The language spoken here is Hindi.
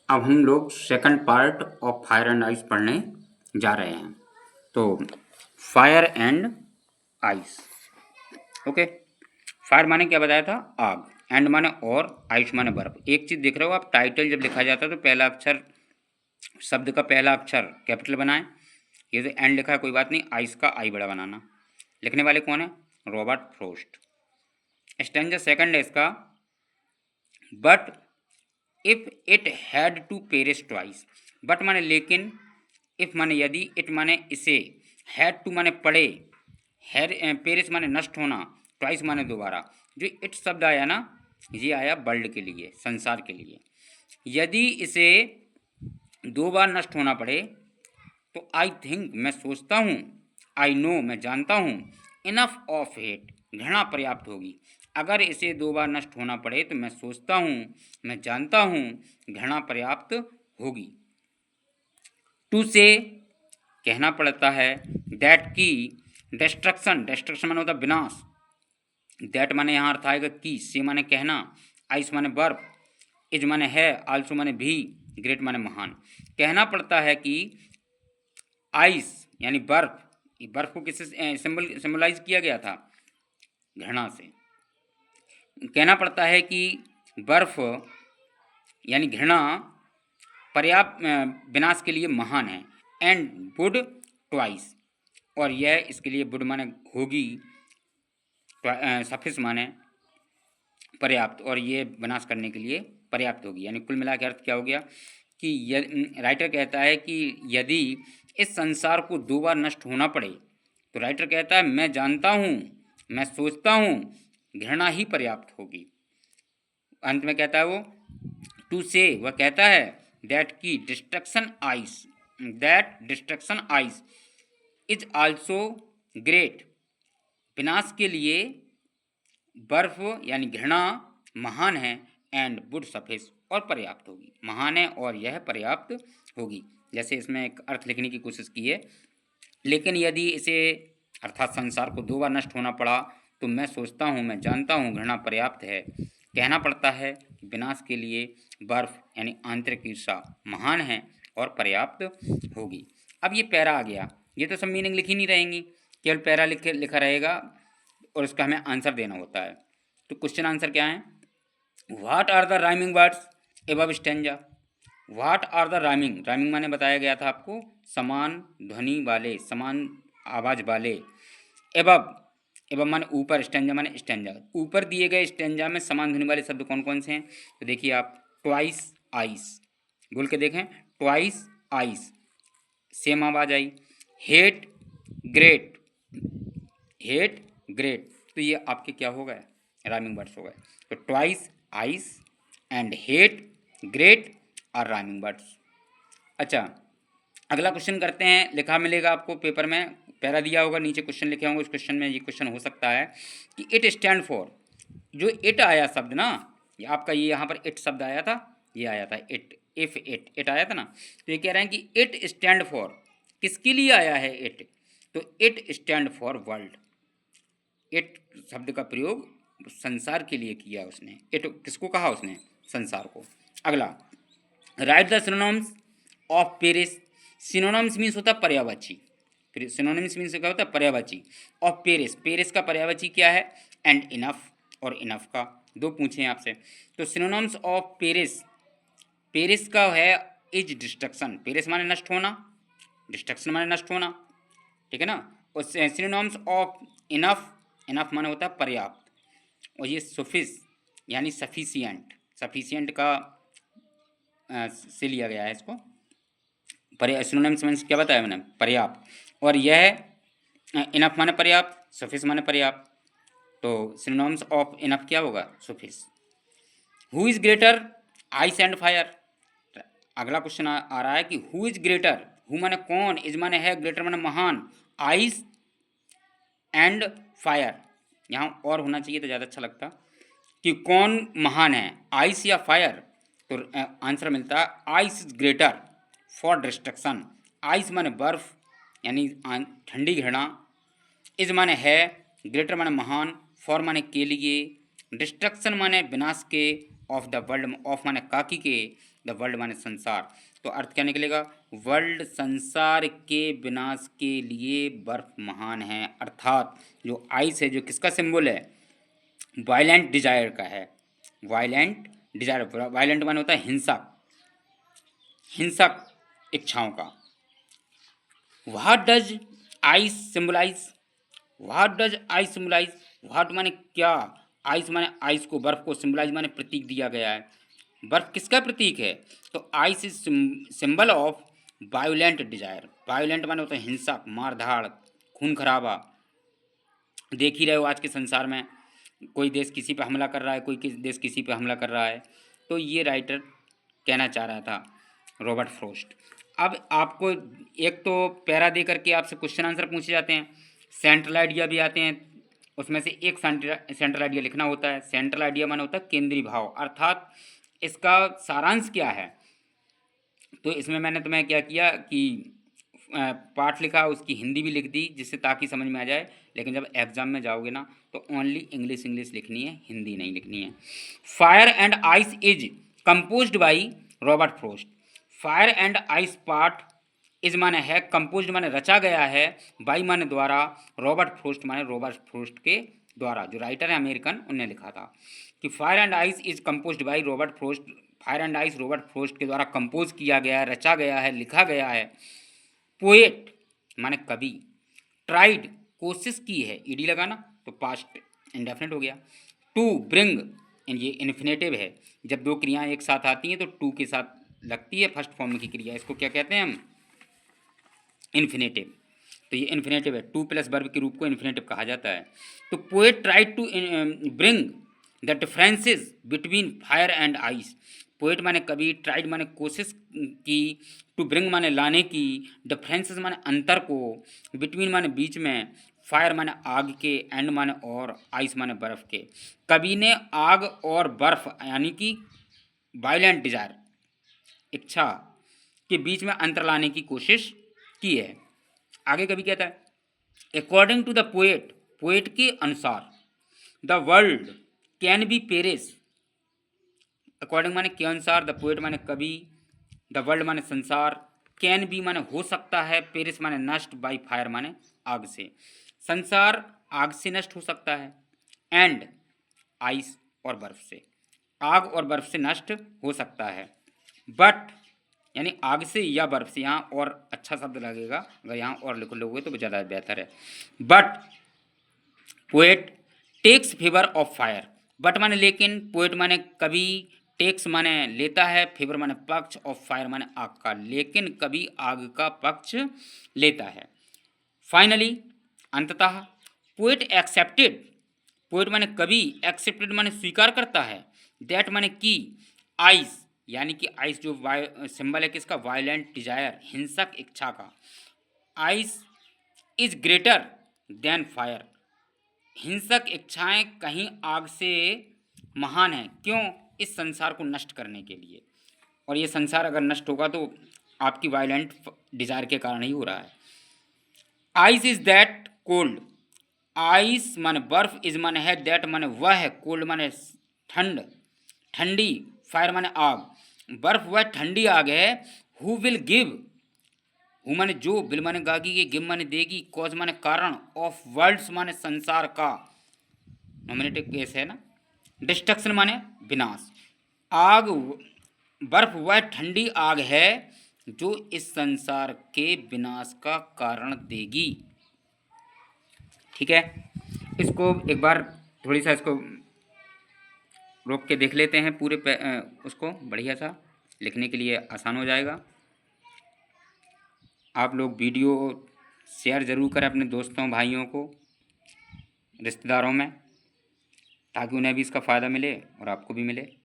अब हम लोग second part of fire and ice पढ़ने जा रहे हैं। तो fire and ice, okay. Fire माने क्या बताया था? आग। एंड माने और, आइस माने बर्फ। एक चीज़ देख रहे हो आप, टाइटल जब लिखा जाता है तो पहला अक्षर, शब्द का पहला अक्षर कैपिटल बनाएं। ये जो एंड लिखा है कोई बात नहीं, आइस का आई बड़ा बनाना। लिखने वाले कौन है? Robert frost. स्टैंजा सेकंड है इसका, but if it had to perish twice. But माने लेकिन, इफ माने यदि, इट माने इसे, हैड टू माने पड़े, हैर पेरिश माने नष्ट होना, ट्वाइस माने दोबारा। जो इट शब्द आया ना, ये आया वर्ल्ड के लिए, संसार के लिए। यदि इसे दो बार नष्ट होना पड़े तो आई थिंक मैं सोचता हूँ, आई नो मैं जानता हूँ, इनफ ऑफ हेट घृणा पर्याप्त होगी। अगर इसे दो बार नष्ट होना पड़े तो मैं सोचता हूँ, मैं जानता हूँ, घृणा पर्याप्त होगी। टू से कहना पड़ता है, दैट की डिस्ट्रक्शन, डिस्ट्रक्शन माने होता विनाश। दैट माने यहाँ अर्थ आएगा की, से माने कहना, आइस माने बर्फ, इज माने है, आल्सो माने भी, ग्रेट माने महान। कहना पड़ता है कि आइस यानी बर्फ, बर्फ को किससे सिंबलाइज किया गया था? घृणा से। कहना पड़ता है कि बर्फ यानी घृणा पर्याप्त विनाश के लिए महान है। एंड वुड ट्वाइस, और यह इसके लिए वुड माने होगी, सफिस माने पर्याप्त, और ये विनाश करने के लिए पर्याप्त होगी। यानी कुल मिला के अर्थ क्या हो गया कि राइटर कहता है कि यदि इस संसार को दो बार नष्ट होना पड़े तो राइटर कहता है मैं जानता हूँ, मैं सोचता हूँ, घृणा ही पर्याप्त होगी। अंत में कहता है वो, टू से वह कहता है, दैट की destruction ice, that destruction ice is also great, विनाश के लिए बर्फ यानी घृणा महान है। एंड वुड सफिस, और पर्याप्त होगी, महान है और यह पर्याप्त होगी। जैसे इसमें एक अर्थ लिखने की कोशिश की है, लेकिन यदि इसे अर्थात संसार को दो बार नष्ट होना पड़ा तो मैं सोचता हूँ, मैं जानता हूँ, घृणा पर्याप्त है। कहना पड़ता है कि विनाश के लिए बर्फ यानी आंतरिक ईर्षा महान है और पर्याप्त होगी। अब ये पैरा आ गया, ये तो सब मीनिंग लिखी नहीं रहेंगी, केवल पैरा लिखा रहेगा और उसका हमें आंसर देना होता है। तो क्वेश्चन आंसर क्या है? What are the rhyming words above stanza? What are the rhyming, rhyming माने बताया गया था आपको समान ध्वनि वाले, समान आवाज वाले। एबव, एबव माने ऊपर, स्टेंजा माने स्टेंजा। ऊपर दिए गए स्टेंजा में समान ध्वनि वाले शब्द कौन कौन से हैं? तो देखिए आप, ट्वाइस आइस, बोल के देखें, ट्वाइस आइस, सेम आवाज आई। हेट ग्रेट, हेट ग्रेट, तो ये आपके क्या हो गए? राइमिंग वर्ड्स हो गए। तो twice ice and hate great are rhyming words. अच्छा, अगला क्वेश्चन करते हैं। लिखा मिलेगा आपको पेपर में, पैरा दिया होगा, नीचे क्वेश्चन लिखे होंगे। उस क्वेश्चन में ये क्वेश्चन हो सकता है कि इट स्टैंड फॉर, जो इट आया शब्द ना, ये आपका, ये यहाँ पर इट शब्द आया था, ये आया था इट, इफ इट, इट आया था ना। तो ये कह रहे हैं कि इट स्टैंड फॉर, किसके लिए आया है इट? तो it stand for world. It शब्द का प्रयोग संसार के लिए किया उसने। इट किसको कहा उसने? संसार को। अगला, right the synonyms of Paris. Synonyms means होता है पर्यायवाची, सिनोनिम्स मीन्स क्या होता है? पर्यायवाची। ऑफ पेरिस, पेरिस का पर्यायवाची क्या है? एंड इनफ, और इनफ का। दो पूछे हैं आपसे। तो सिनोनिम्स ऑफ पेरिस, पेरिस का है इज डिस्ट्रक्शन, पेरिस माने नष्ट होना, डिस्ट्रक्शन माने नष्ट होना, ठीक है ना। और सिनोनिम्स ऑफ इनफ, इनफ माने होता है पर्याप्त, और ये सफिस यानी सफिशियंट, सफिशियंट का से लिया गया है इसको। सिनोनिम्स मीन्स क्या बताया मैंने? पर्याप्त। और यह इनफ माने पर्याप्त, सफिस माने पर्याप्त, तो सिनोनिम्स ऑफ इनफ क्या होगा? Suffice. Who is greater, ice and fire? अगला क्वेश्चन आ रहा है कि हु इज ग्रेटर, हु माने कौन, इज माने है, ग्रेटर माने महान, आइस एंड फायर, यहाँ और होना चाहिए तो ज़्यादा अच्छा लगता, कि कौन महान है, आइस या फायर? तो आंसर मिलता है ice is greater for destruction. Ice माने बर्फ यानी ठंडी घृणा, इज माने है, ग्रेटर माने महान, फॉर माने के लिए, डिस्ट्रक्शन माने विनाश के, ऑफ द वर्ल्ड, ऑफ माने काकी के, द वर्ल्ड माने संसार, तो अर्थ क्या निकलेगा, वर्ल्ड संसार के विनाश के लिए बर्फ महान है। अर्थात जो आइस है, जो किसका सिंबल है, वायलेंट डिजायर का है, वायलेंट डिजायर, वायलेंट माने होता है हिंसक, हिंसक इच्छाओं का। What does ice symbolise, what does ice symbolise, what माने क्या, आइस माने आइस को, बर्फ को, सिंबलाइज माने प्रतीक दिया गया है। बर्फ किसका प्रतीक है, तो ice is symbol of violent desire, violent माने होता है हिंसक, मारधाड़, खून खराबा। देख ही रहे हो आज के संसार में कोई देश किसी पे हमला कर रहा है, कोई देश किसी पे हमला कर रहा है, तो ये राइटर कहना चाह रहा था, रॉबर्ट फ्रॉस्ट। अब आपको एक तो पैरा दे करके आपसे क्वेश्चन आंसर पूछे जाते हैं, सेंट्रल आइडिया भी आते हैं, उसमें से एक सेंट्रल आइडिया लिखना होता है। सेंट्रल आइडिया माने होता है केंद्रीय भाव, अर्थात इसका सारांश क्या है। तो इसमें मैंने तुम्हें क्या किया कि पाठ लिखा, उसकी हिंदी भी लिख दी जिससे ताकि समझ में आ जाए, लेकिन जब एग्जाम में जाओगे ना तो ओनली इंग्लिश इंग्लिश लिखनी है, हिंदी नहीं लिखनी है। Fire and ice is composed by Robert Frost, fire and ice part is माने है, कंपोज्ड माने रचा गया है, बाई माने द्वारा, रॉबर्ट फ्रॉस्ट माने रॉबर्ट फ्रॉस्ट के द्वारा, जो राइटर है अमेरिकन, उनने लिखा था कि fire and ice is composed by Robert Frost, fire and ice Robert Frost के द्वारा कंपोज किया गया है, रचा गया है, लिखा गया है। पोएट माने कवि, ट्राइड कोशिश की है, ईडी लगाना तो पास्ट इंडेफिनिट हो गया। टू ब्रिंग, ये इन्फिनेटिव है, जब दो क्रियाएं एक साथ आती हैं तो टू के साथ लगती है फर्स्ट फॉर्म की क्रिया, इसको क्या कहते हैं हम, इन्फिनेटिव। तो ये इन्फिनेटिव है, टू प्लस वर्ब के रूप को इन्फिनेटिव कहा जाता है। तो poet tried to bring the differences between fire and ice, poet माने कभी, ट्राइड माने कोशिश की, टू ब्रिंग माने लाने की, डिफरेंसेस माने अंतर को, बिटवीन माने बीच में, फायर माने आग के, एंड माने और, आइस माने बर्फ के। कवि ने आग और बर्फ यानी कि वायलेंट डिजायर, इच्छा के बीच में अंतर लाने की कोशिश की है। आगे कवि कहता है according to the poet, poet के अनुसार, the world can be perish, according माने के अनुसार, द पोएट माने कवि, द वर्ल्ड माने संसार, कैन बी माने हो सकता है, पेरिस माने नष्ट, बाई फायर माने आग से, संसार आग से नष्ट हो सकता है, एंड आइस और बर्फ से, आग और बर्फ से नष्ट हो सकता है। बट यानी आग से या बर्फ से, यहाँ और अच्छा शब्द लगेगा, अगर यहाँ और लिख लोगे तो ज़्यादा बेहतर है। But poet takes favour of fire, but माने लेकिन, पोएट माने कभी, टेक्स माने लेता है, फेवर माने पक्ष, ऑफ फायर माने आग का, लेकिन कभी आग का पक्ष लेता है। फाइनली अंततः, पोएट एक्सेप्टेड, पोएट माने कभी, एक्सेप्टेड माने स्वीकार करता है, दैट माने की, आइस यानी कि आइस जो सिंबल है किसका, वायलेंट डिजायर, हिंसक इच्छा का, ice is greater than fire, हिंसक इच्छाएं कहीं आग से महान है, क्यों, इस संसार को नष्ट करने के लिए। और ये संसार अगर नष्ट होगा तो आपकी वायलेंट डिजायर के कारण ही हो रहा है। Ice is that cold, ice माने बर्फ, इज माने है, दैट माने वह है, कोल्ड माने ठंड, ठंडी, फायर माने आग, बर्फ वह ठंडी आग है, हु विल गिव, हु माने जो, विल माने गागी के, गिव माने देगी, कॉज माने कारण, ऑफ वर्ल्ड्स माने संसार का, नॉमिनेटिव केस है ना, डिस्ट्रक्शन माने विनाश, आग, बर्फ वह ठंडी आग है जो इस संसार के विनाश का कारण देगी। ठीक है, इसको एक बार थोड़ी सा इसको रोक के देख लेते हैं, पूरे उसको बढ़िया सा लिखने के लिए आसान हो जाएगा। आप लोग वीडियो शेयर ज़रूर करें अपने दोस्तों, भाइयों को, रिश्तेदारों में, ताकि उन्हें भी इसका फ़ायदा मिले और आपको भी मिले।